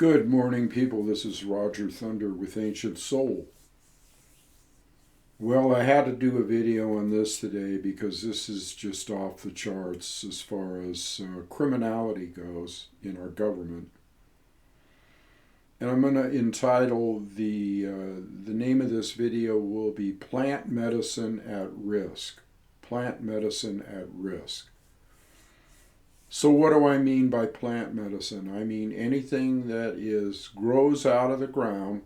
Good morning, people. This is Roger Thunder with Ancient Soul. Well, I had to do a video on this today because this is just off the charts as far as criminality goes in our government. And I'm going to entitle the name of this video will be Plant Medicine at Risk. Plant Medicine at Risk. So what do I mean by plant medicine? I mean anything that grows out of the ground,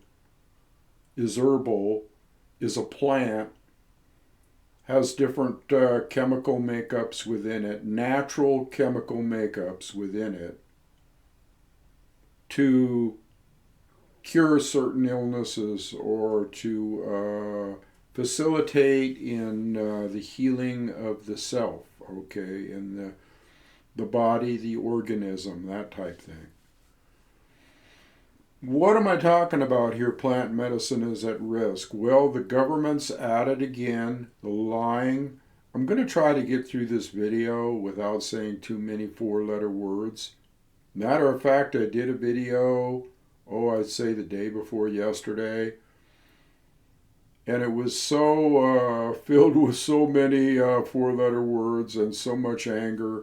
is herbal, is a plant, has different chemical makeups within it, natural chemical makeups within it, to cure certain illnesses or to facilitate in the healing of the self, okay, in the body, the organism, that type thing. What am I talking about here? Plant medicine is at risk. Well, the government's at it again, the lying. I'm going to try to get through this video without saying too many four-letter words. Matter of fact, I did a video, I'd say the day before yesterday, and it was so filled with so many four-letter words and so much anger.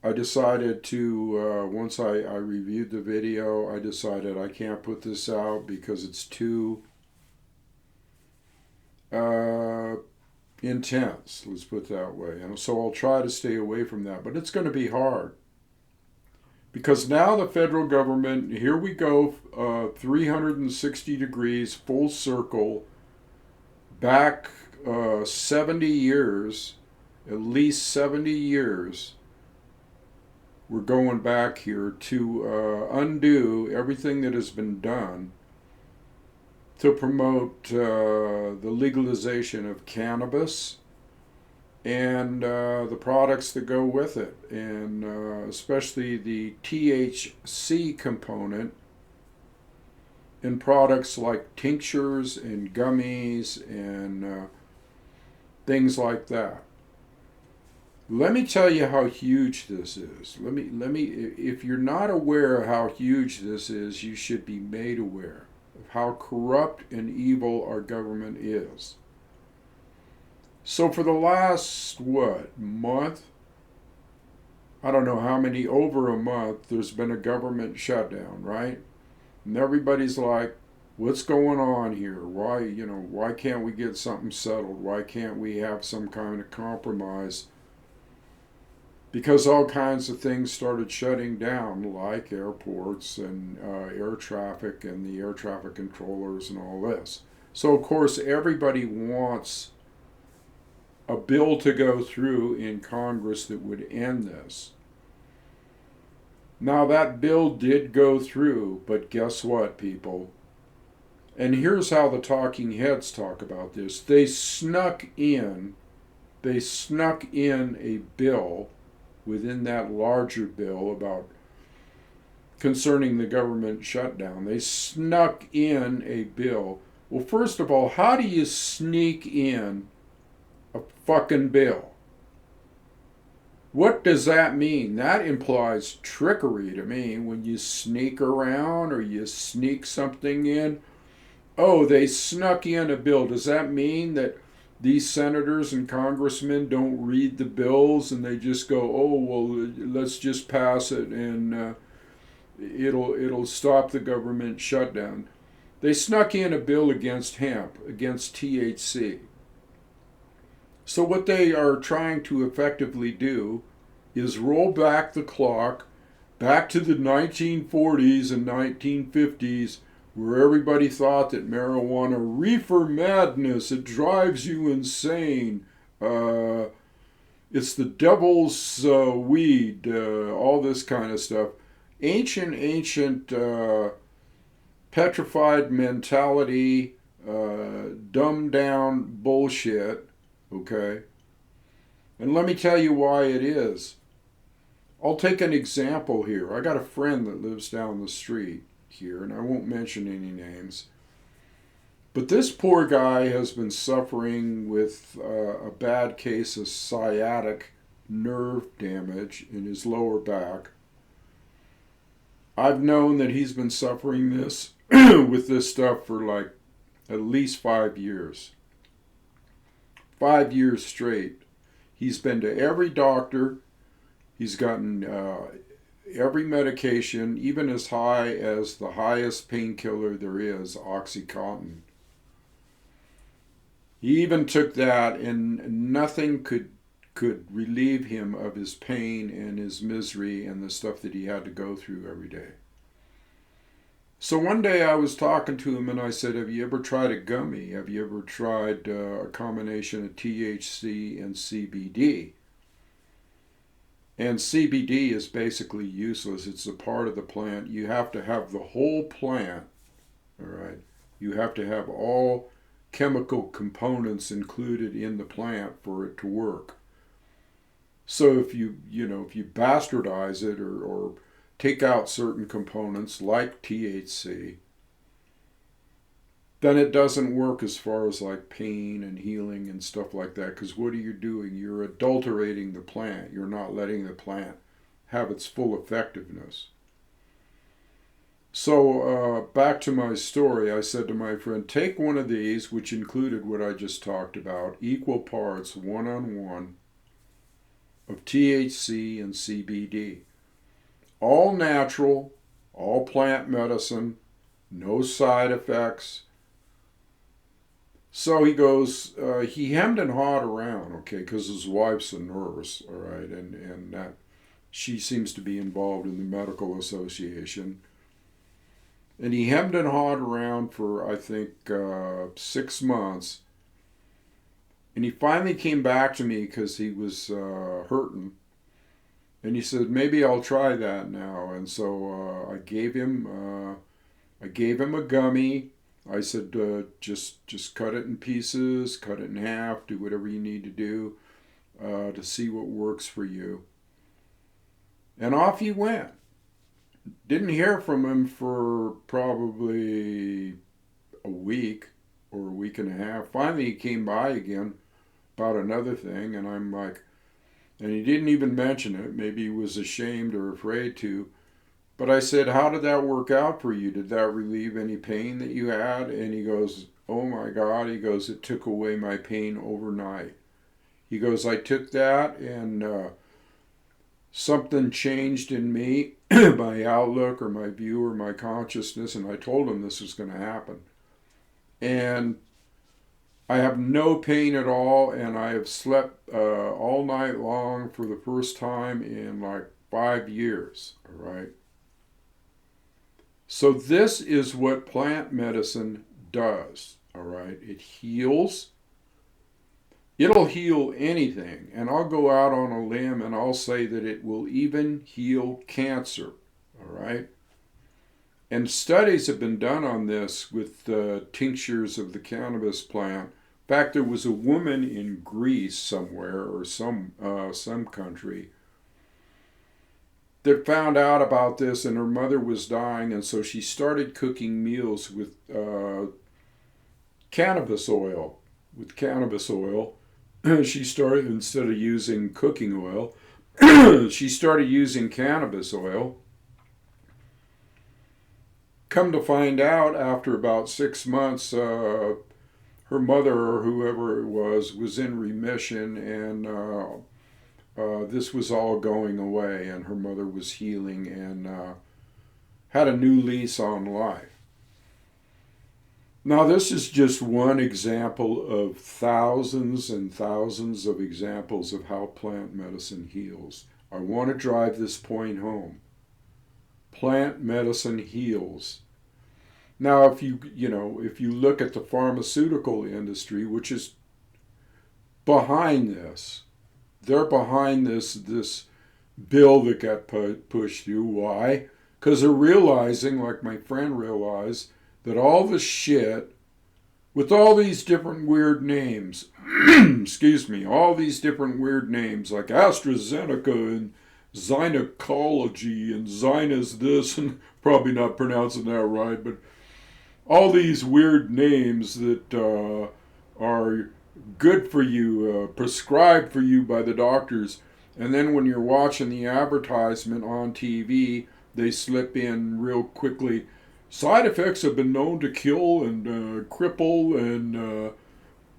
I decided to, once I reviewed the video, I decided I can't put this out because it's too intense, let's put it that way. And so I'll try to stay away from that, but it's going to be hard. Because now the federal government, here we go, 360 degrees, full circle, back 70 years, at least 70 years, we're going back here to undo everything that has been done to promote the legalization of cannabis and the products that go with it, and especially the THC component in products like tinctures and gummies and things like that. Let me tell you how huge this is. If you're not aware of how huge this is, you should be made aware of how corrupt and evil our government is. So for the last, month? I don't know how many, over a month, there's been a government shutdown, right? And everybody's like, what's going on here? Why can't we get something settled? Why can't we have some kind of compromise? Because all kinds of things started shutting down, like airports and air traffic and the air traffic controllers and all this. So, of course, everybody wants a bill to go through in Congress that would end this. Now, that bill did go through, but guess what, people? And here's how the talking heads talk about this. They snuck in a bill within that larger bill about concerning the government shutdown. They snuck in a bill. Well, first of all, how do you sneak in a fucking bill? What does that mean? That implies trickery to me. When you sneak around or you sneak something in, they snuck in a bill. Does that mean that these senators and congressmen don't read the bills and they just go, let's just pass it and it'll stop the government shutdown? They snuck in a bill against hemp, against THC. So what they are trying to effectively do is roll back the clock back to the 1940s and 1950s, where everybody thought that marijuana, reefer madness, it drives you insane, it's the devil's weed, all this kind of stuff. Ancient petrified mentality, dumbed down bullshit, okay? And let me tell you why it is. I'll take an example here. I got a friend that lives down the street here, and I won't mention any names. But this poor guy has been suffering with a bad case of sciatic nerve damage in his lower back. I've known that he's been suffering this with this stuff for like at least 5 years. 5 years straight. He's been to every doctor. He's gotten every medication, even as high as the highest painkiller there is, Oxycontin. He even took that, and nothing could relieve him of his pain and his misery and the stuff that he had to go through every day. So one day I was talking to him and I said, "Have you ever tried a gummy? Have you ever tried a combination of THC and CBD?" And CBD is basically useless. It's a part of the plant. You have to have the whole plant, all right? You have to have all chemical components included in the plant for it to work. So if you bastardize it or take out certain components like THC, then it doesn't work as far as like pain and healing and stuff like that. Because what are you doing? You're adulterating the plant. You're not letting the plant have its full effectiveness. So back to my story, I said to my friend, take one of these, which included what I just talked about, equal parts, 1-on-1, of THC and CBD. All natural, all plant medicine, no side effects. So he goes, he hemmed and hawed around, okay, because his wife's a nurse, all right, and that she seems to be involved in the medical association. And he hemmed and hawed around for, I think, 6 months. And he finally came back to me because he was hurting. And he said, maybe I'll try that now. And so I gave him a gummy. I said, just cut it in pieces, cut it in half, do whatever you need to do to see what works for you. And off he went. Didn't hear from him for probably a week or a week and a half. Finally, he came by again about another thing, and I'm like, and he didn't even mention it. Maybe he was ashamed or afraid to. But I said, how did that work out for you? Did that relieve any pain that you had? And he goes, oh my God. He goes, it took away my pain overnight. He goes, I took that and something changed in me, my outlook or my view or my consciousness, and I told him this was going to happen. And I have no pain at all, and I have slept all night long for the first time in like 5 years, all right? So this is what plant medicine does, all right? It heals. It'll heal anything, and I'll go out on a limb and I'll say that it will even heal cancer, all right? And studies have been done on this with tinctures of the cannabis plant. In fact, there was a woman in Greece somewhere or some country that found out about this, and her mother was dying, and so she started cooking meals with cannabis oil. With cannabis oil, she started, instead of using cooking oil, she started using cannabis oil. Come to find out, after about 6 months, her mother or whoever it was in remission, and this was all going away, and her mother was healing and had a new lease on life. Now, this is just one example of thousands and thousands of examples of how plant medicine heals. I want to drive this point home. Plant medicine heals. Now, if you look at the pharmaceutical industry, which is behind this, they're behind this bill that got pushed through. Why? Because they're realizing, like my friend realized, that all the shit with all these different weird names, excuse me, all these different weird names like AstraZeneca and Zynecology and Zynas this, and probably not pronouncing that right, but all these weird names that are good for you, prescribed for you by the doctors. And then when you're watching the advertisement on TV, they slip in real quickly. Side effects have been known to kill and cripple and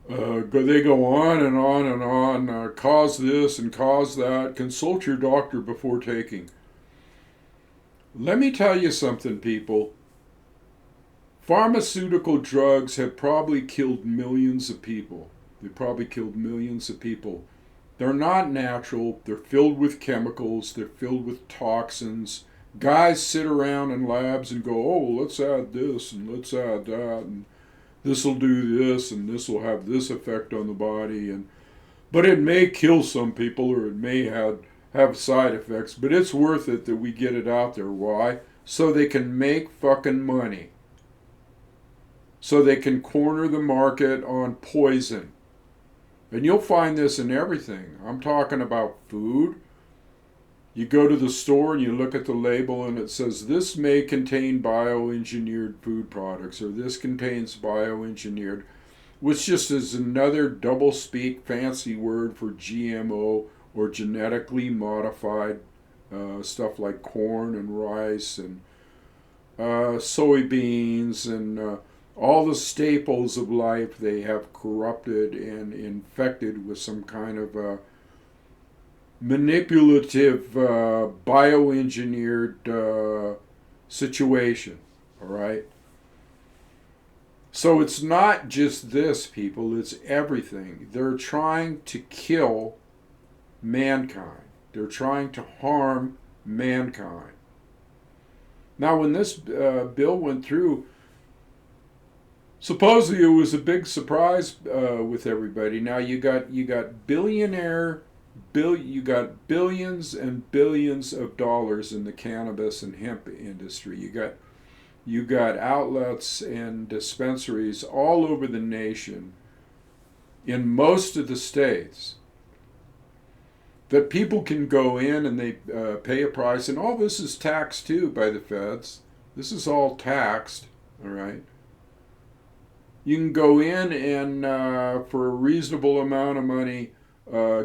they go on and on and on, cause this and cause that. Consult your doctor before taking. Let me tell you something, people. Pharmaceutical drugs have probably killed millions of people. They probably killed millions of people. They're not natural. They're filled with chemicals. They're filled with toxins. Guys sit around in labs and go, oh, let's add this and let's add that, and this will do this and this will have this effect on the body. But it may kill some people or it may have side effects. But it's worth it that we get it out there. Why? So they can make fucking money. So they can corner the market on poison. And you'll find this in everything. I'm talking about food. You go to the store and you look at the label and it says this may contain bioengineered food products or this contains bioengineered, which just is another double-speak fancy word for GMO or genetically modified stuff like corn and rice and soybeans and all the staples of life. They have corrupted and infected with some kind of manipulative, bioengineered situation. All right? So it's not just this, people, it's everything. They're trying to kill mankind, they're trying to harm mankind. Now, when this bill went through, supposedly it was a big surprise with everybody. Now you got billions and billions of dollars in the cannabis and hemp industry. You got outlets and dispensaries all over the nation, in most of the states, that people can go in and they pay a price, and all this is taxed too by the feds. This is all taxed, all right? You can go in and for a reasonable amount of money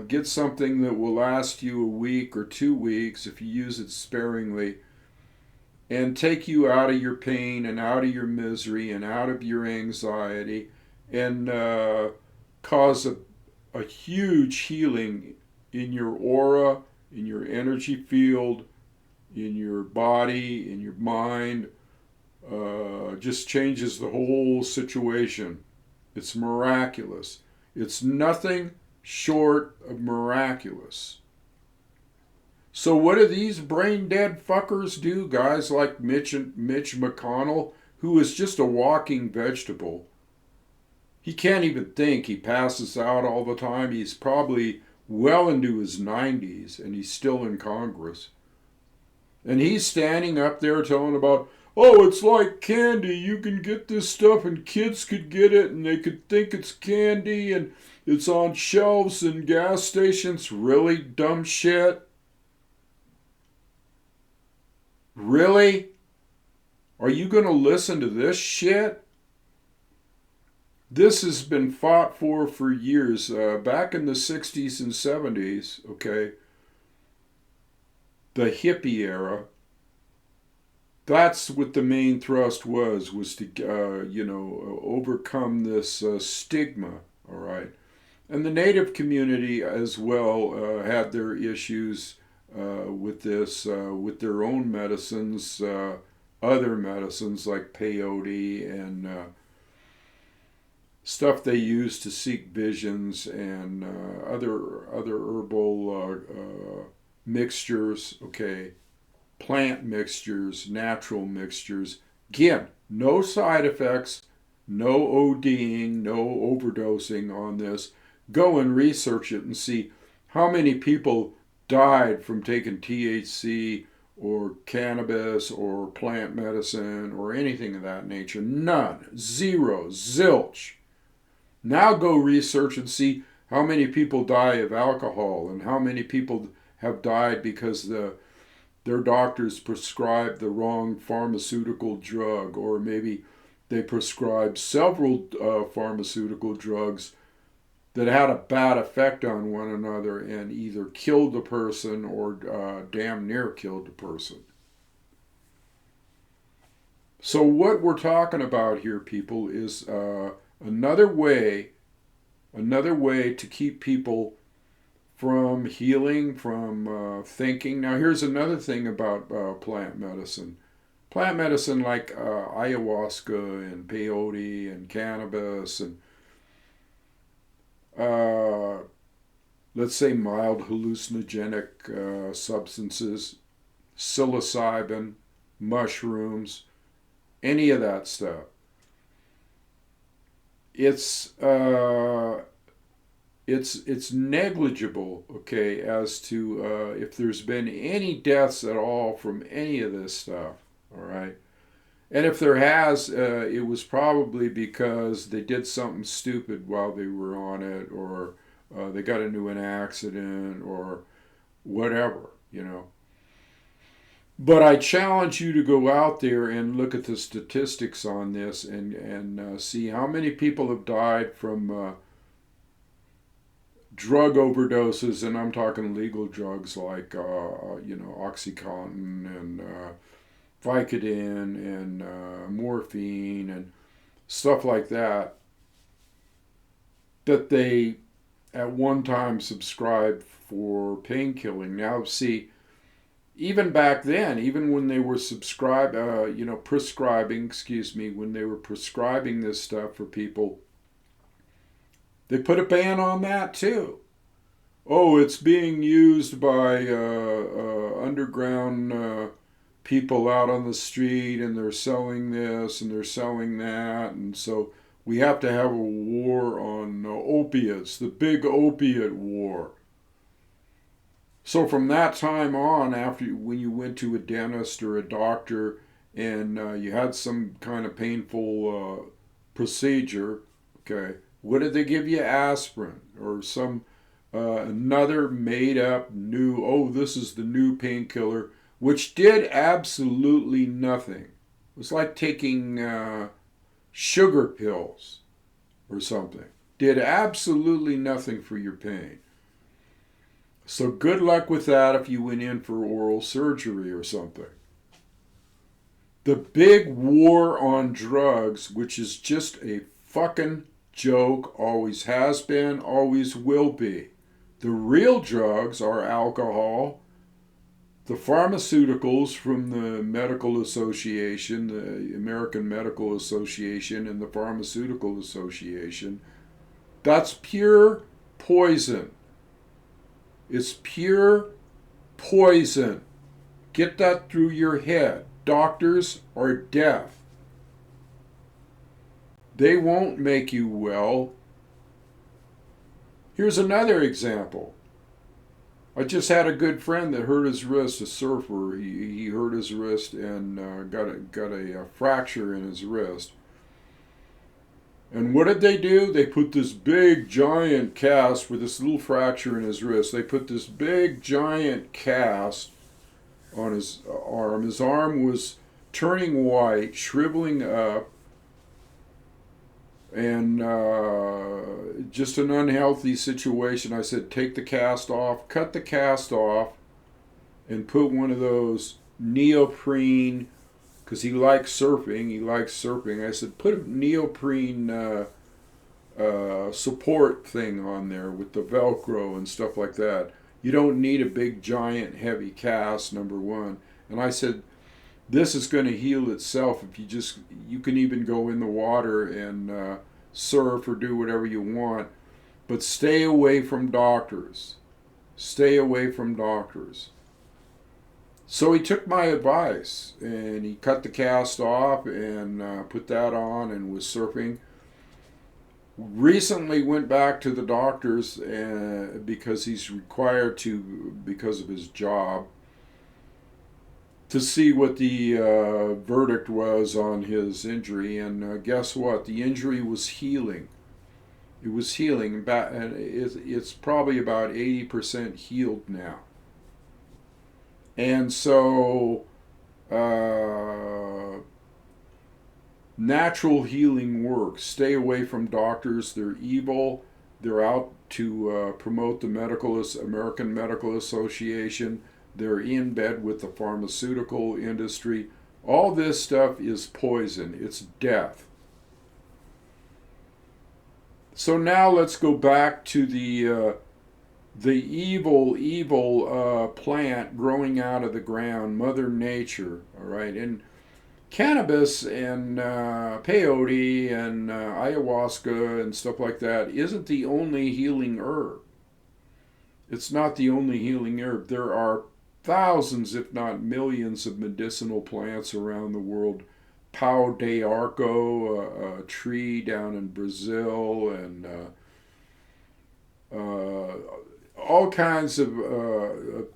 get something that will last you a week or 2 weeks if you use it sparingly, and take you out of your pain and out of your misery and out of your anxiety, and cause a huge healing in your aura, in your energy field, in your body, in your mind. Just changes the whole situation. It's miraculous. It's nothing short of miraculous. So what do these brain dead fuckers do? Guys like Mitch McConnell, who is just a walking vegetable. He can't even think. He passes out all the time. He's probably well into his 90s and he's still in Congress. And he's standing up there telling about, oh, it's like candy. You can get this stuff and kids could get it and they could think it's candy and it's on shelves in gas stations. Really dumb shit? Really? Are you going to listen to this shit? This has been fought for years. Back in the 60s and 70s, okay, the hippie era, that's what the main thrust was to, overcome this stigma, all right? And the Native community as well had their issues with this, with their own medicines, other medicines like peyote and stuff they use to seek visions and other herbal mixtures, okay, plant mixtures, natural mixtures. Again, no side effects, no ODing, no overdosing on this. Go and research it and see how many people died from taking THC or cannabis or plant medicine or anything of that nature. None. Zero. Zilch. Now go research and see how many people die of alcohol and how many people have died because their doctors prescribed the wrong pharmaceutical drug, or maybe they prescribed several pharmaceutical drugs that had a bad effect on one another and either killed the person or damn near killed the person. So what we're talking about here, people, is another way, another way to keep people from healing, from thinking. Now, here's another thing about plant medicine. Plant medicine like ayahuasca and peyote and cannabis and uh, let's say mild hallucinogenic substances, psilocybin, mushrooms, any of that stuff. It's uh, it's negligible, okay, as to if there's been any deaths at all from any of this stuff. All right, and if there has, it was probably because they did something stupid while they were on it, or they got into an accident, or whatever, you know. But I challenge you to go out there and look at the statistics on this and see how many people have died from drug overdoses, and I'm talking legal drugs like OxyContin and Vicodin and morphine and stuff like that that they at one time subscribed for pain killing. Now, see, even back then, even when they were prescribing, when they were prescribing this stuff for people, they put a ban on that too. Oh, it's being used by underground people out on the street, and they're selling this and they're selling that, and so we have to have a war on opiates, the big opiate war. So from that time on, after when you went to a dentist or a doctor and you had some kind of painful procedure, okay, what did they give you? Aspirin or some another made up new, oh, this is the new painkiller, which did absolutely nothing. It was like taking sugar pills or something. Did absolutely nothing for your pain. So good luck with that if you went in for oral surgery or something. The big war on drugs, which is just a fucking joke, always has been, always will be. The real drugs are alcohol, the pharmaceuticals from the Medical Association, the American Medical Association, and the Pharmaceutical Association. That's pure poison. It's pure poison. Get that through your head. Doctors are deaf. They won't make you well. Here's another example. I just had a good friend that hurt his wrist, a surfer. He hurt his wrist and got a fracture in his wrist. And what did they do? They put this big giant cast for this little fracture in his wrist. They put this big giant cast on his arm. His arm was turning white, shriveling up, and just an unhealthy situation. I said, take the cast off, cut the cast off, and put one of those neoprene, because he likes surfing. I said, put a neoprene support thing on there with the Velcro and stuff like that. You don't need a big, giant, heavy cast, number one. And I said, this is going to heal itself if you can even go in the water and surf or do whatever you want. But stay away from doctors. Stay away from doctors. So he took my advice and he cut the cast off and put that on and was surfing. Recently went back to the doctors because he's required to, because of his job, to see what the verdict was on his injury. And guess what? The injury was healing. It was healing, and it's probably about 80% healed now. And so natural healing works. Stay away from doctors. They're evil. They're out to promote the American Medical Association. They're in bed with the pharmaceutical industry. All this stuff is poison. It's death. So now let's go back to the evil plant growing out of the ground, Mother Nature. All right, and cannabis and peyote and ayahuasca and stuff like that isn't the only healing herb. It's not the only healing herb. There are thousands, if not millions, of medicinal plants around the world. Pau de Arco, a tree down in Brazil, and all kinds of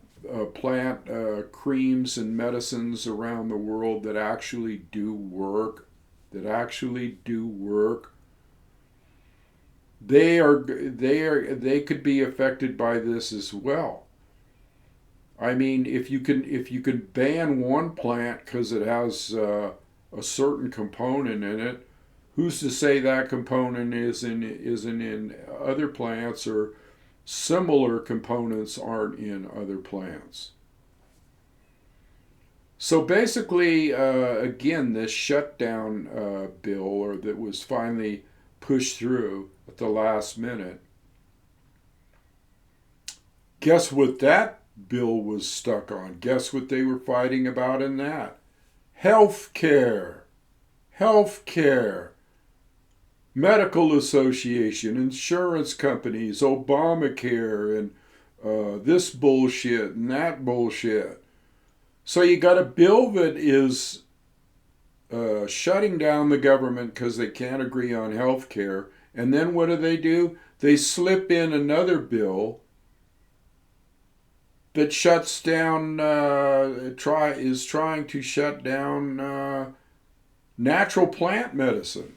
plant creams and medicines around the world that actually do work. They could be affected by this as well. I mean, if you can ban one plant because it has a certain component in it, who's to say that component isn't in other plants, or similar components aren't in other plants? So basically, again, this shutdown bill, or that was finally pushed through at the last minute, guess what that bill was stuck on? Guess what they were fighting about in that? Health care. Health care. Medical association, insurance companies, Obamacare, and this bullshit and that bullshit. So you got a bill that is shutting down the government because they can't agree on health care. And then what do? They slip in another bill that shuts down, is trying to shut down natural plant medicine.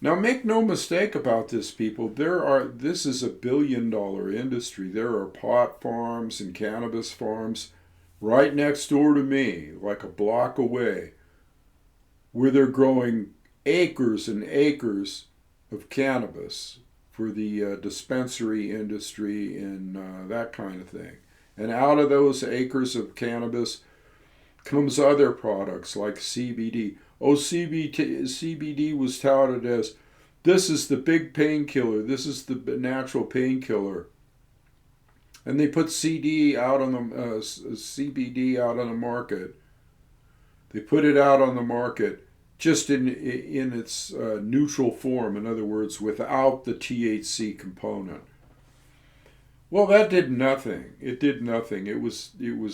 Now, make no mistake about this, people. This is $1 billion industry. There are pot farms and cannabis farms right next door to me, like a block away, where they're growing acres and acres of cannabis for the dispensary industry and that kind of thing. And out of those acres of cannabis comes other products like CBD. Oh, CBD was touted as, this is the big painkiller. This is the natural painkiller. And they put CBD out on the market. They put it out on the market just in its neutral form. In other words, without the THC component. Well, that did nothing. It did nothing. It was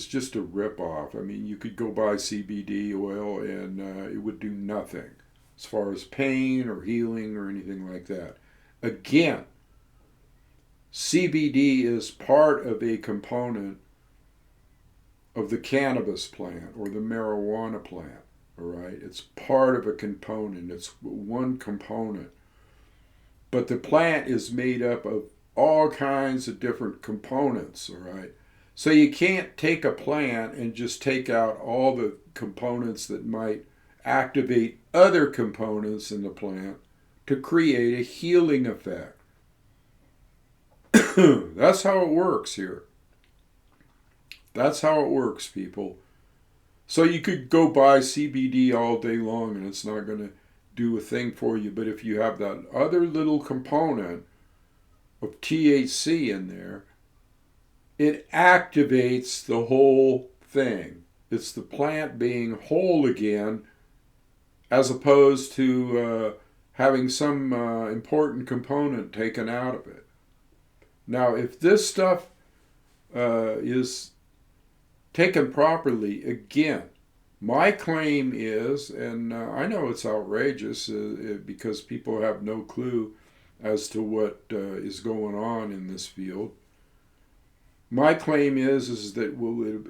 just a ripoff. I mean, you could go buy CBD oil and it would do nothing as far as pain or healing or anything like that. Again, CBD is part of a component of the cannabis plant or the marijuana plant. All right, it's part of a component. It's one component, but the plant is made up of all kinds of different components, all right? So you can't take a plant and just take out all the components that might activate other components in the plant to create a healing effect. That's how it works here. That's how it works, people. So you could go buy CBD all day long and it's not going to do a thing for you, but if you have that other little component of THC in there, it activates the whole thing. It's the plant being whole again, as opposed to having some important component taken out of it. Now, if this stuff is taken properly, again, my claim is, and I know it's outrageous because people have no clue as to what is going on in this field. My claim is that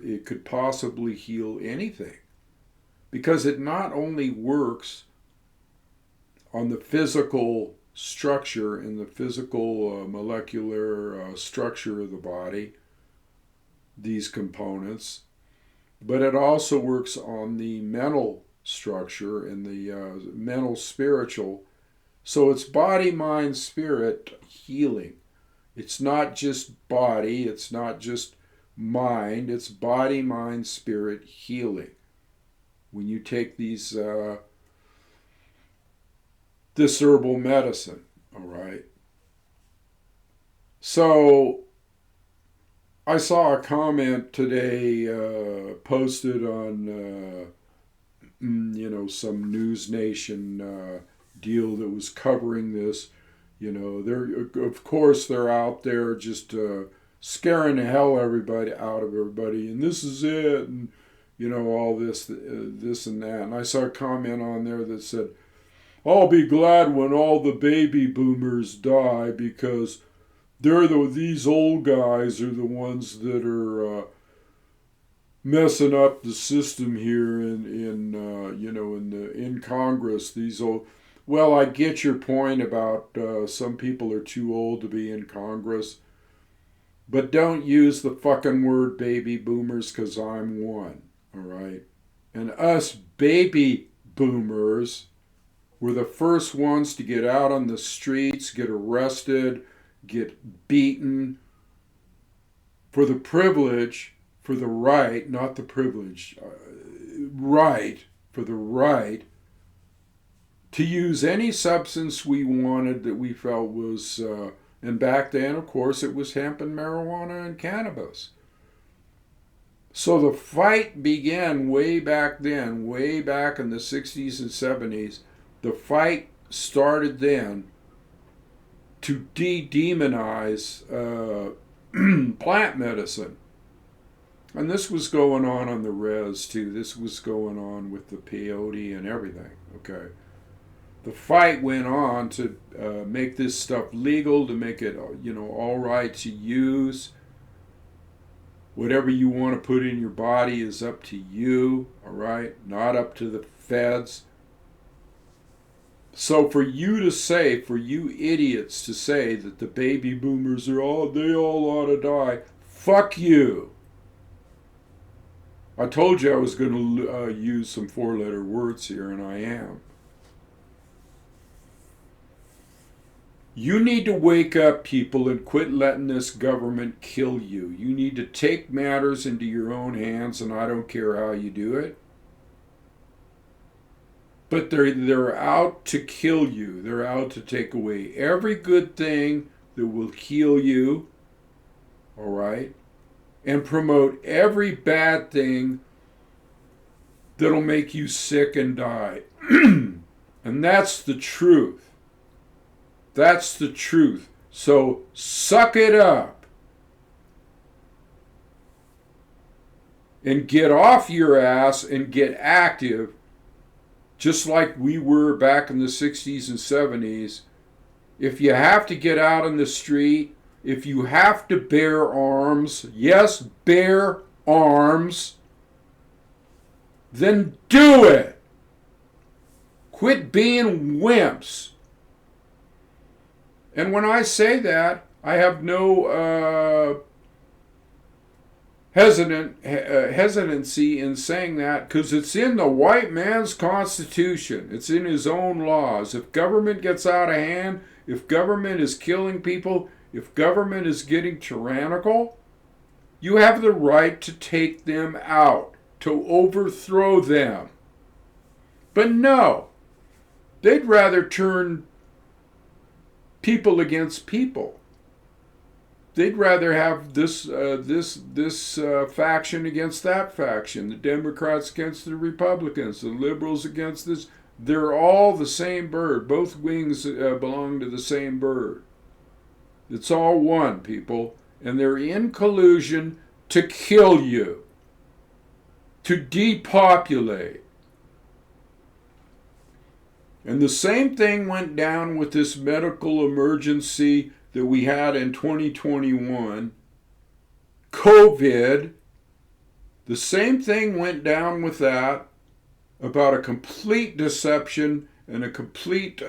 it could possibly heal anything, because it not only works on the physical structure and the physical molecular structure of the body, these components, but it also works on the mental structure and the mental spiritual. So it's body, mind, spirit healing. It's not just body, it's not just mind, it's body, mind, spirit healing. when you take this herbal medicine, all right? So I saw a comment today posted on, some News Nation deal that was covering this. Of course, they're out there just scaring the hell out of everybody, and this is it, and all this and that. And I saw a comment on there that said, "I'll be glad when all the baby boomers die because these old guys are the ones that are messing up the system here in Congress. These old." Well, I get your point about some people are too old to be in Congress, but don't use the fucking word baby boomers, because I'm one, all right? And us baby boomers were the first ones to get out on the streets, get arrested, get beaten for the privilege, for the right, not the privilege, right, for the right to use any substance we wanted that we felt was, and back then, of course, it was hemp and marijuana and cannabis. So the fight began way back then, way back in the 60s and 70s. The fight started then to demonize plant medicine. And this was going on the res too. This was going on with the peyote and everything, okay? The fight went on to make this stuff legal, to make it, all right to use. Whatever you want to put in your body is up to you, all right? Not up to the feds. So for you idiots to say that the baby boomers they all ought to die, fuck you. I told you I was going to use some four-letter words here, and I am. You need to wake up, people, and quit letting this government kill you. You need to take matters into your own hands, and I don't care how you do it. But they're out to kill you. They're out to take away every good thing that will heal you, all right? And promote every bad thing that'll make you sick and die. And that's the truth. That's the truth. So suck it up and get off your ass and get active, just like we were back in the 60s and 70s. If you have to get out on the street, if you have to bear arms, yes, bear arms, then do it. Quit being wimps. And when I say that, I have no hesitancy in saying that, because it's in the white man's constitution. It's in his own laws. If government gets out of hand, if government is killing people, if government is getting tyrannical, you have the right to take them out, to overthrow them. But no, they'd rather turn people against people. They'd rather have this faction against that faction, the Democrats against the Republicans, the liberals against this. They're all the same bird. Both wings belong to the same bird. It's all one, people. And they're in collusion to kill you, to depopulate. And the same thing went down with this medical emergency that we had in 2021, COVID. The same thing went down with that, about a complete deception and a complete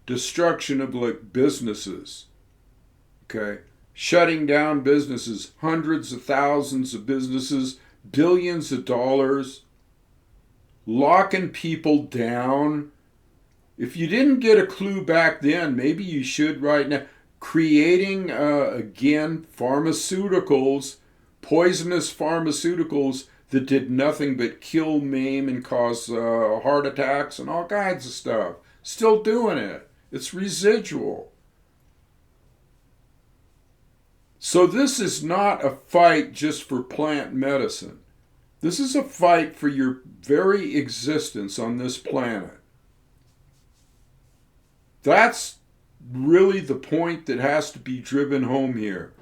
destruction of businesses. Okay? Shutting down businesses, hundreds of thousands of businesses, billions of dollars, locking people down. If you didn't get a clue back then, maybe you should right now. Creating, again, pharmaceuticals, poisonous pharmaceuticals that did nothing but kill, maim, and cause heart attacks and all kinds of stuff. Still doing it. It's residual. So this is not a fight just for plant medicine. This is a fight for your very existence on this planet. That's really the point that has to be driven home here.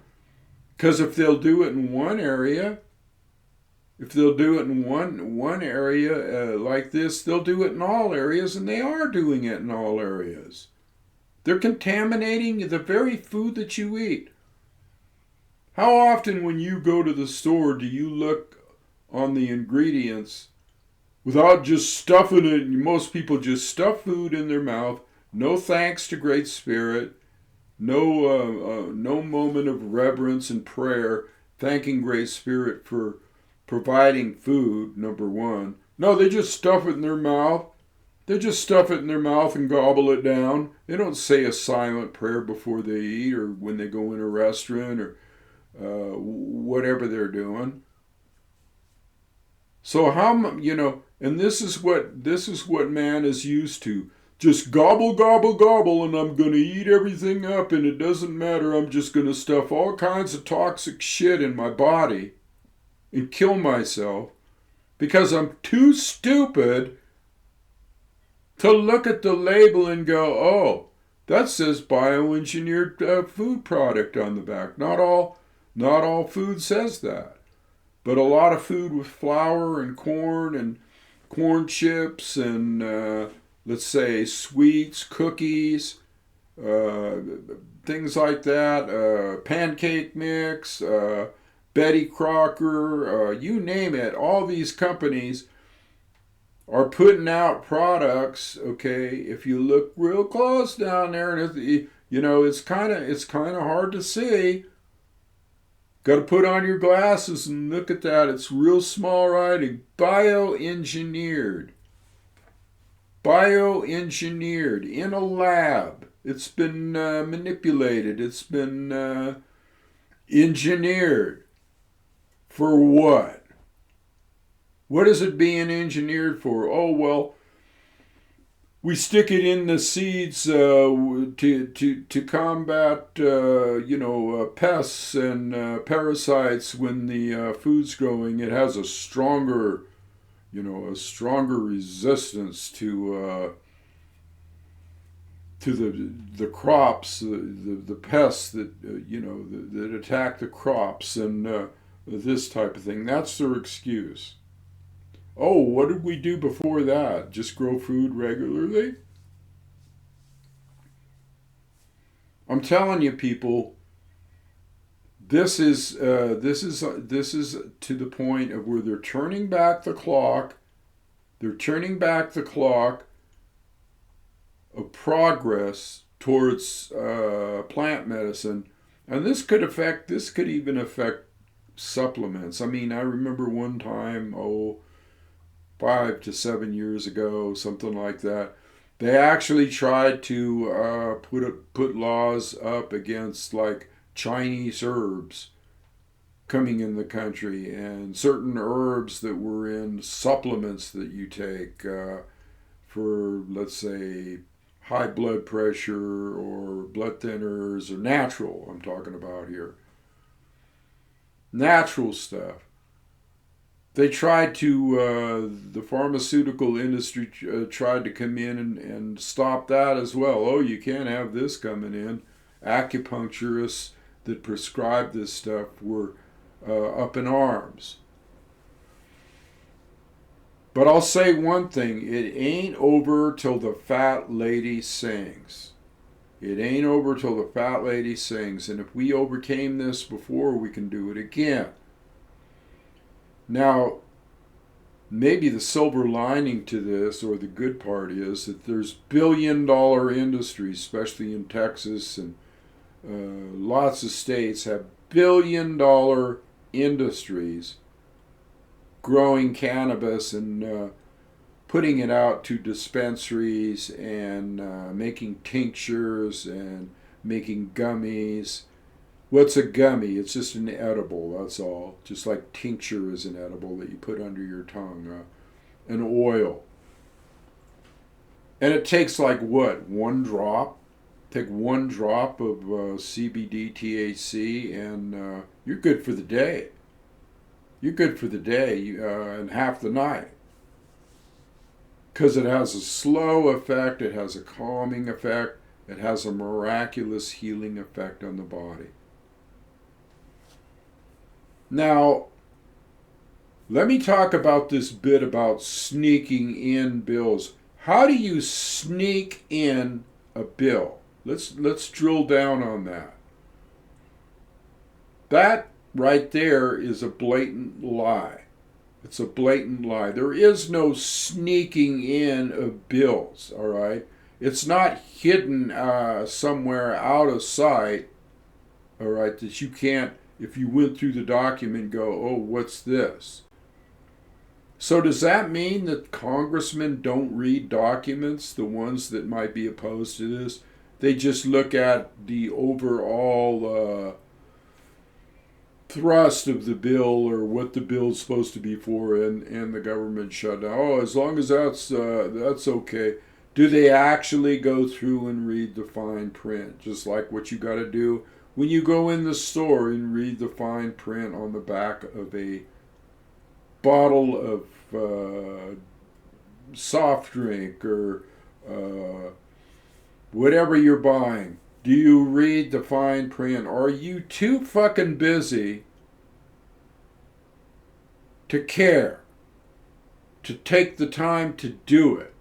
Because if they'll do it in one area, if they'll do it in one area like this, they'll do it in all areas, and they are doing it in all areas. They're contaminating the very food that you eat. How often when you go to the store do you look on the ingredients without just stuffing it? Most people just stuff food in their mouth. No thanks to Great Spirit. No moment of reverence and prayer, thanking Great Spirit for providing food, number one. No, they just stuff it in their mouth. They just stuff it in their mouth and gobble it down. They don't say a silent prayer before they eat or when they go in a restaurant or whatever they're doing. So and this is what man is used to. Just gobble, gobble, gobble, and I'm going to eat everything up, and it doesn't matter. I'm just going to stuff all kinds of toxic shit in my body and kill myself because I'm too stupid to look at the label and go, oh, that says bioengineered food product on the back. Not all food says that. But a lot of food with flour and corn chips and let's say sweets, cookies, things like that, pancake mix, Betty Crocker, you name it. All these companies are putting out products. Okay, if you look real close down there, and it's kind of hard to see. Got to put on your glasses and look at that. It's real small writing. Bioengineered in a lab. It's been manipulated. It's been engineered. For what? What is it being engineered for? Oh, well, we stick it in the seeds to combat pests and parasites when the food's growing. It has a stronger resistance to the crops, the pests that that attack the crops and this type of thing. That's their excuse. Oh, what did we do before that? Just grow food regularly? I'm telling you, people. This is to the point of where they're turning back the clock. They're turning back the clock of progress towards plant medicine, and this could even affect supplements. I mean, I remember one time, 5 to 7 years ago, something like that. They actually tried to put laws up against like Chinese herbs coming in the country and certain herbs that were in supplements that you take for, let's say, high blood pressure or blood thinners or natural, I'm talking about here. Natural stuff. They tried to, the pharmaceutical industry tried to come in and stop that as well. Oh, you can't have this coming in. Acupuncturists that prescribed this stuff were up in arms. But I'll say one thing, it ain't over till the fat lady sings. It ain't over till the fat lady sings. And if we overcame this before, we can do it again. Now, maybe the silver lining to this, or the good part, is that there's billion-dollar industries, especially in Texas, and lots of states have billion-dollar industries growing cannabis and putting it out to dispensaries and making tinctures and making gummies What's a gummy? It's just an edible, that's all. Just like tincture is an edible that you put under your tongue. An oil. And it takes like what? One drop? Take one drop of CBD, THC, and you're good for the day. You're good for the day and half the night. Because it has a slow effect, it has a calming effect, it has a miraculous healing effect on the body. Now, let me talk about this bit about sneaking in bills. How do you sneak in a bill? Let's drill down on that. That right there is a blatant lie. It's a blatant lie. There is no sneaking in of bills, all right? It's not hidden somewhere out of sight, all right, that you can't, if you went through the document, go, oh, what's this? So does that mean that congressmen don't read documents, the ones that might be opposed to this? They just look at the overall thrust of the bill or what the bill's supposed to be for, and the government shut down. Oh, as long as that's okay. Do they actually go through and read the fine print, just like what you got to do when you go in the store and read the fine print on the back of a bottle of soft drink or whatever you're buying? Do you read the fine print? Or are you too fucking busy to care, to take the time to do it?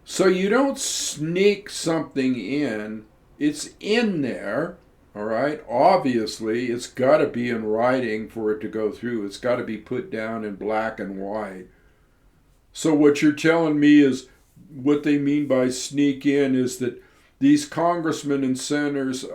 So you don't sneak something in. It's in there, all right? Obviously, it's got to be in writing for it to go through. It's got to be put down in black and white. So what you're telling me is, what they mean by sneak in is that these congressmen and senators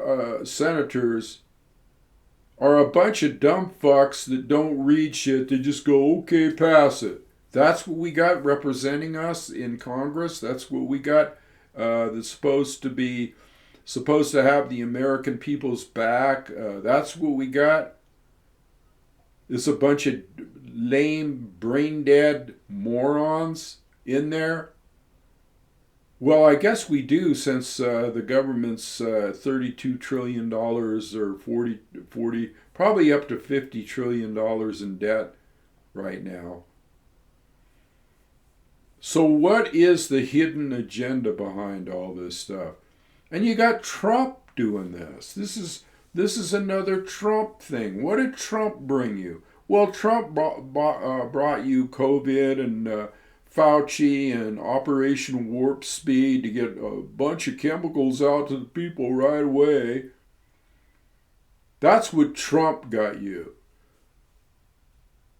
are a bunch of dumb fucks that don't read shit. They just go, okay, pass it. That's what we got representing us in Congress. That's what we got that's supposed to have the American people's back. That's what we got. It's a bunch of lame, brain-dead morons in there. Well, I guess we do, since the government's $32 trillion or 40, probably up to $50 trillion in debt right now. So what is the hidden agenda behind all this stuff? And you got Trump doing this. This is another Trump thing. What did Trump bring you? Well, Trump brought you COVID and Fauci and Operation Warp Speed to get a bunch of chemicals out to the people right away. That's what Trump got you.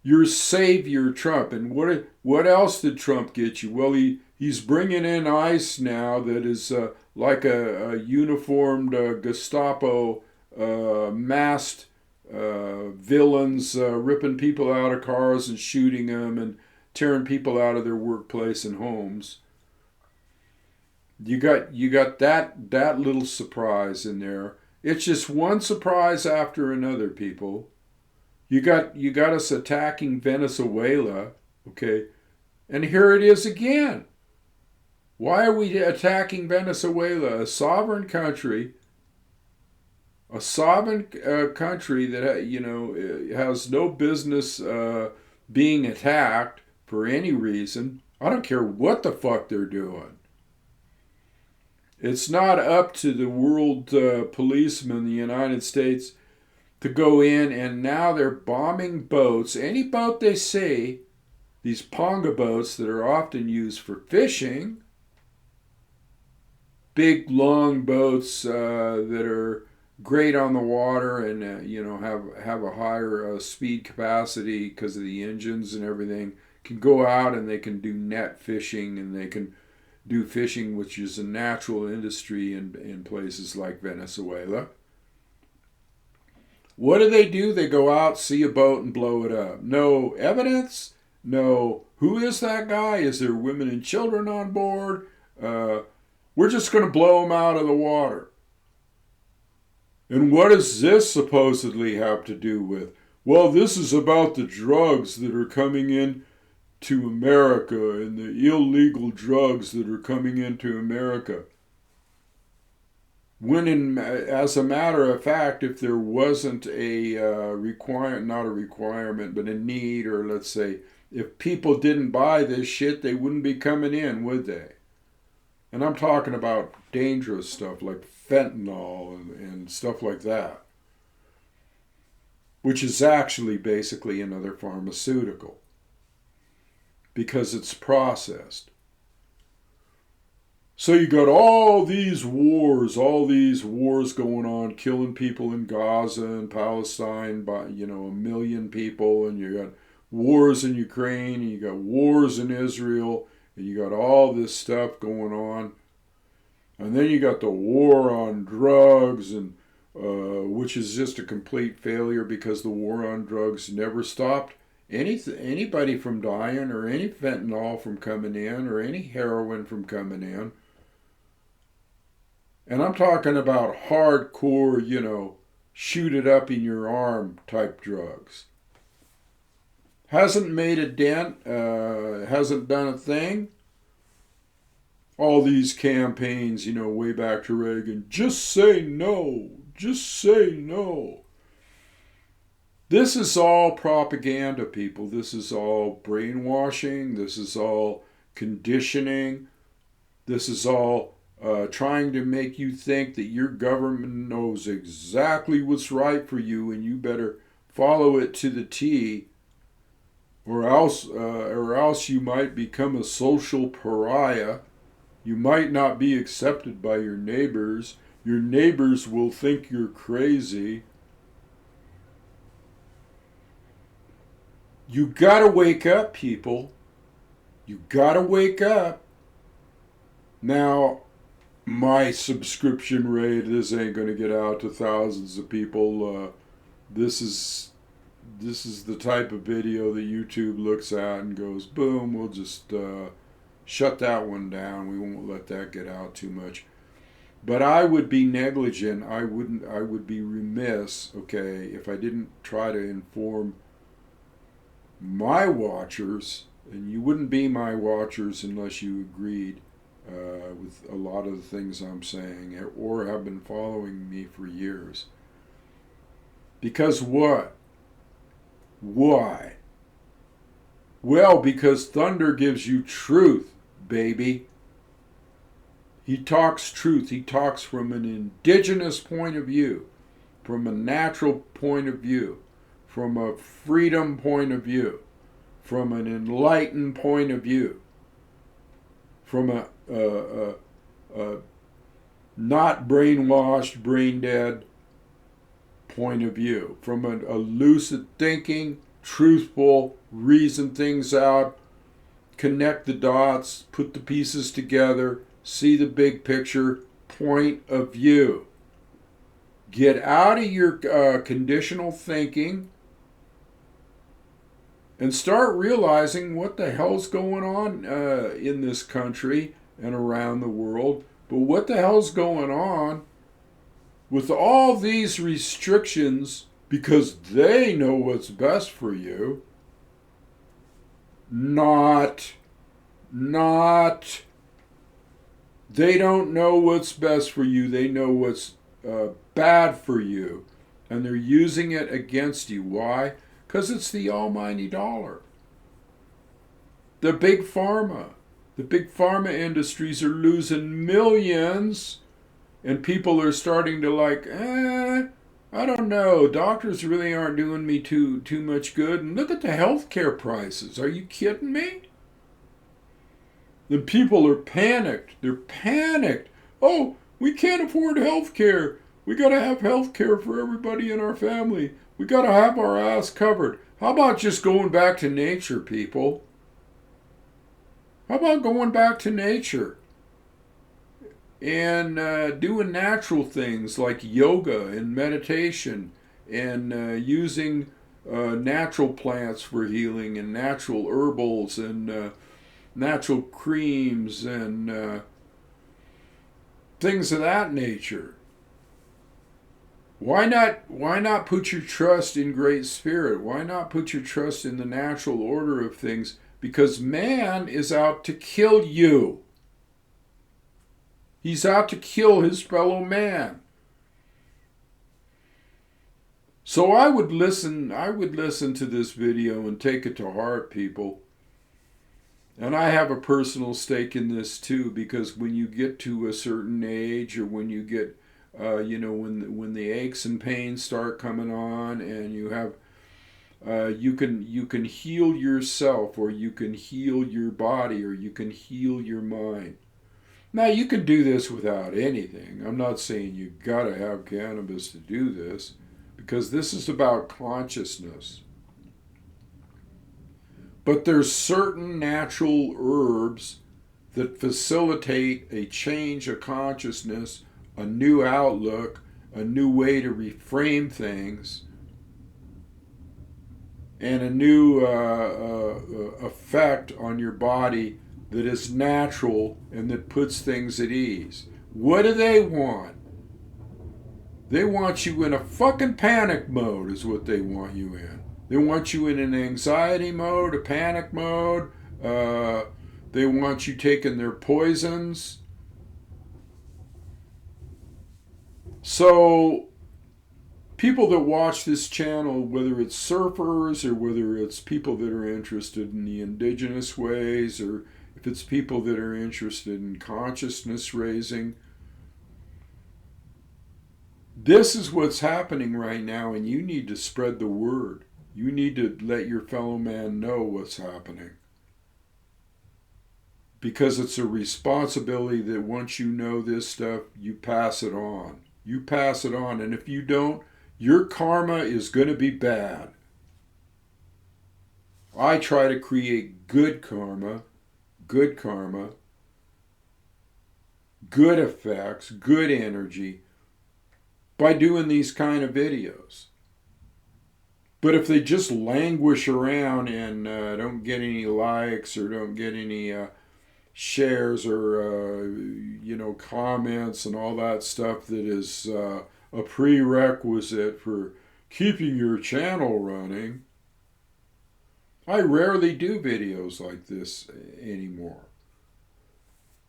Your savior, Trump. And what else did Trump get you? Well, he's bringing in ICE now that is like a uniformed Gestapo masked villains ripping people out of cars and shooting them and tearing people out of their workplace and homes. You got that little surprise in there. It's just one surprise after another, people. You got us attacking Venezuela, okay? And here it is again. Why are we attacking Venezuela, a sovereign country that has no business being attacked for any reason? I don't care what the fuck they're doing. It's not up to the world policemen in the United States to go in, and now they're bombing boats. Any boat they see, these ponga boats that are often used for fishing, big long boats that are great on the water and have a higher speed capacity because of the engines and everything, can go out and they can do net fishing, and they can do fishing, which is a natural industry in places like Venezuela. What do? They go out, see a boat, and blow it up. No evidence. No, who is that guy? Is there women and children on board? We're just going to blow them out of the water. And what does this supposedly have to do with? Well, this is about the drugs that are coming in to America and the illegal drugs that are coming into America. When, as a matter of fact, if there wasn't a not a requirement, but a need, or let's say, if people didn't buy this shit, they wouldn't be coming in, would they? And I'm talking about dangerous stuff like fentanyl and stuff like that, which is actually basically another pharmaceutical because it's processed. So you got all these wars going on, killing people in Gaza and Palestine by, 1 million people, and you got wars in Ukraine, and you got wars in Israel, and you got all this stuff going on. And then you got the war on drugs, and which is just a complete failure because the war on drugs never stopped anybody from dying, or any fentanyl from coming in, or any heroin from coming in. And I'm talking about hardcore, shoot it up in your arm type drugs. Hasn't made a dent, hasn't done a thing. All these campaigns, way back to Reagan, just say no, just say no. This is all propaganda, people. This is all brainwashing. This is all conditioning. This is all trying to make you think that your government knows exactly what's right for you and you better follow it to the T, or else you might become a social pariah. You might not be accepted by your neighbors. Your neighbors will think you're crazy. You gotta wake up, people. You gotta wake up. Now, my subscription rate, this ain't gonna get out to thousands of people. This is the type of video that YouTube looks at and goes, boom, we'll just shut that one down. We won't let that get out too much. But I would be negligent. I would be remiss, okay, if I didn't try to inform my watchers, and you wouldn't be my watchers unless you agreed with a lot of the things I'm saying, or have been following me for years. Because what? Why? Well, because Thunder gives you truth, baby. He talks truth. He talks from an indigenous point of view, from a natural point of view, from a freedom point of view, from an enlightened point of view, from a not brainwashed, brain dead point of view, from a lucid thinking, truthful, reason things out, connect the dots, put the pieces together, see the big picture point of view. Get out of your conditional thinking and start realizing what the hell's going on in this country and around the world. But what the hell's going on with all these restrictions, because they know what's best for you, not they don't know what's best for you. They know what's bad for you, and they're using it against you. Why? Because it's the almighty dollar. The big pharma industries are losing millions, and people are starting to I don't know, doctors really aren't doing me too much good. And look at the healthcare prices. Are you kidding me? The people are panicked. They're panicked. Oh, we can't afford health care. We got to have health care for everybody in our family. We got to have our ass covered. How about just going back to nature, people? How about going back to nature and doing natural things like yoga and meditation, and using natural plants for healing, and natural herbals, and natural creams, and things of that nature. Why not put your trust in Great Spirit? Why not put your trust in the natural order of things? Because man is out to kill you. He's out to kill his fellow man. So I would listen to this video and take it to heart, people. And I have a personal stake in this too, because when you get to a certain age, or when you get, when the aches and pains start coming on, and you have, you can heal yourself, or you can heal your body, or you can heal your mind. Now you can do this without anything. I'm not saying you gotta have cannabis to do this, because this is about consciousness. But there's certain natural herbs that facilitate a change of consciousness, a new outlook, a new way to reframe things, and a new effect on your body that is natural and that puts things at ease. What do they want? They want you in a fucking panic mode is what they want you in. They want you in an anxiety mode, a panic mode. They want you taking their poisons. So people that watch this channel, whether it's surfers or whether it's people that are interested in the indigenous ways, or if it's people that are interested in consciousness raising, this is what's happening right now, and you need to spread the word. You need to let your fellow man know what's happening. Because it's a responsibility that once you know this stuff, you pass it on. You pass it on, and if you don't, your karma is going to be bad. I try to create good karma, good effects, good energy, by doing these kind of videos. But if they just languish around and don't get any likes, or don't get any shares, or comments and all that stuff that is a prerequisite for keeping your channel running, I rarely do videos like this anymore.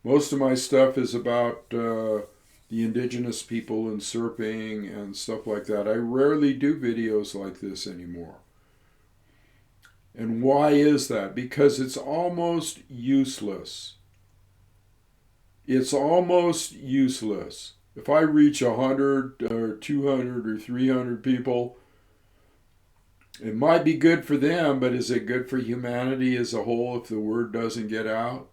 Most of my stuff is about the indigenous people and surfing and stuff like that. I rarely do videos like this anymore. And why is that? Because it's almost useless. It's almost useless. If I reach 100 or 200 or 300 people, it might be good for them, but is it good for humanity as a whole if the word doesn't get out?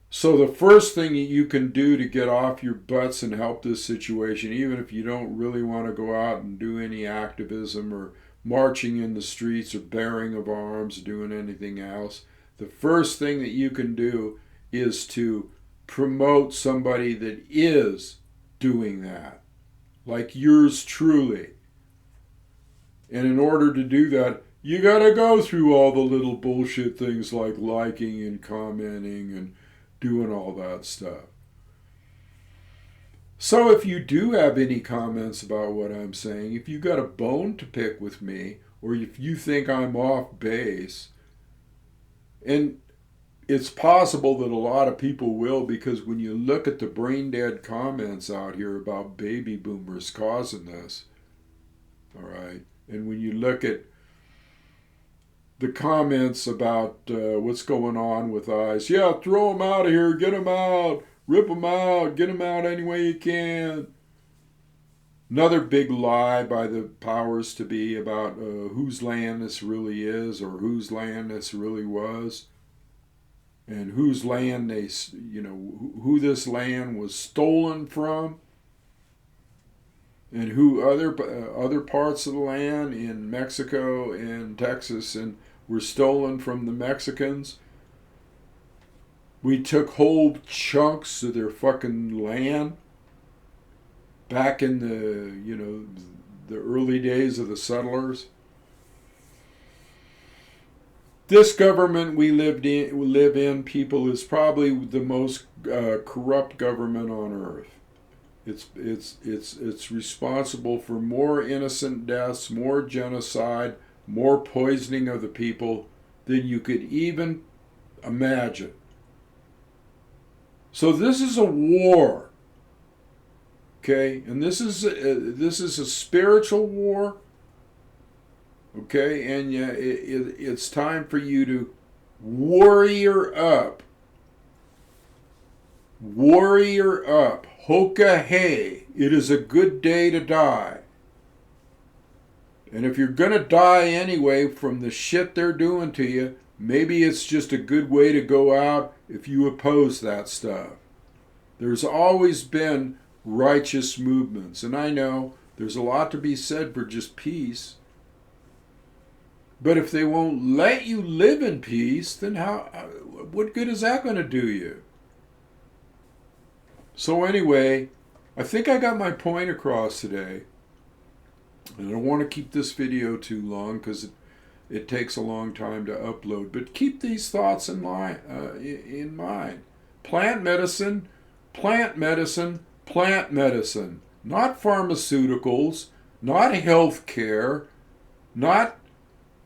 So the first thing that you can do to get off your butts and help this situation, even if you don't really want to go out and do any activism or marching in the streets or bearing of arms or doing anything else, the first thing that you can do is to promote somebody that is doing that, like yours truly. And in order to do that, you got to go through all the little bullshit things like liking and commenting and doing all that stuff. So if you do have any comments about what I'm saying, if you got a bone to pick with me, or if you think I'm off base, and it's possible that a lot of people will, because when you look at the brain dead comments out here about baby boomers causing this, all right, and when you look at the comments about what's going on with ICE. Yeah, throw them out of here, get them out, rip them out, get them out any way you can. Another big lie by the powers to be about whose land this really is, or whose land this really was, and whose land they, who this land was stolen from, and who other parts of the land in Mexico and Texas and were stolen from the Mexicans. We took whole chunks of their fucking land back in the early days of the settlers. This government we live in, people, is probably the most corrupt government on earth. It's responsible for more innocent deaths, more genocide, more poisoning of the people than you could even imagine. So this is a war, okay, and this is a spiritual war, okay, and yeah, it's time for you to warrior up. Warrior up. Hoka hey. It is a good day to die. And if you're going to die anyway from the shit they're doing to you, maybe it's just a good way to go out if you oppose that stuff. There's always been righteous movements. And I know there's a lot to be said for just peace. But if they won't let you live in peace, then what good is that going to do you? So anyway, I think I got my point across today. And I don't want to keep this video too long because it takes a long time to upload. But keep these thoughts in mind. Plant medicine, plant medicine, plant medicine. Not pharmaceuticals, not health care, not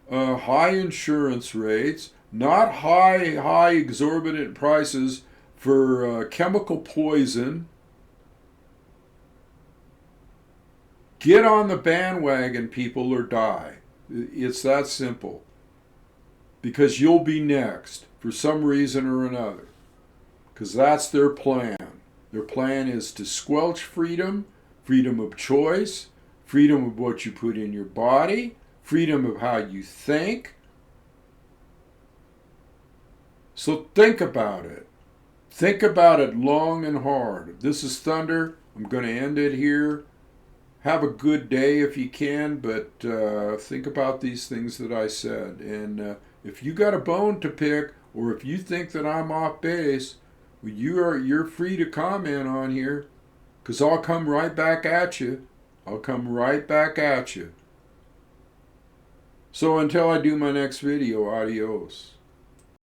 high insurance rates, not high exorbitant prices for chemical poison. Get on the bandwagon, people, or die. It's that simple. Because you'll be next for some reason or another. Because that's their plan. Their plan is to squelch freedom, freedom of choice, freedom of what you put in your body, freedom of how you think. So think about it. Think about it long and hard. This is Thunder. I'm going to end it here. Have a good day if you can, but think about these things that I said. And if you got a bone to pick, or if you think that I'm off base, well, you're free to comment on here, because I'll come right back at you. I'll come right back at you. So until I do my next video, adios.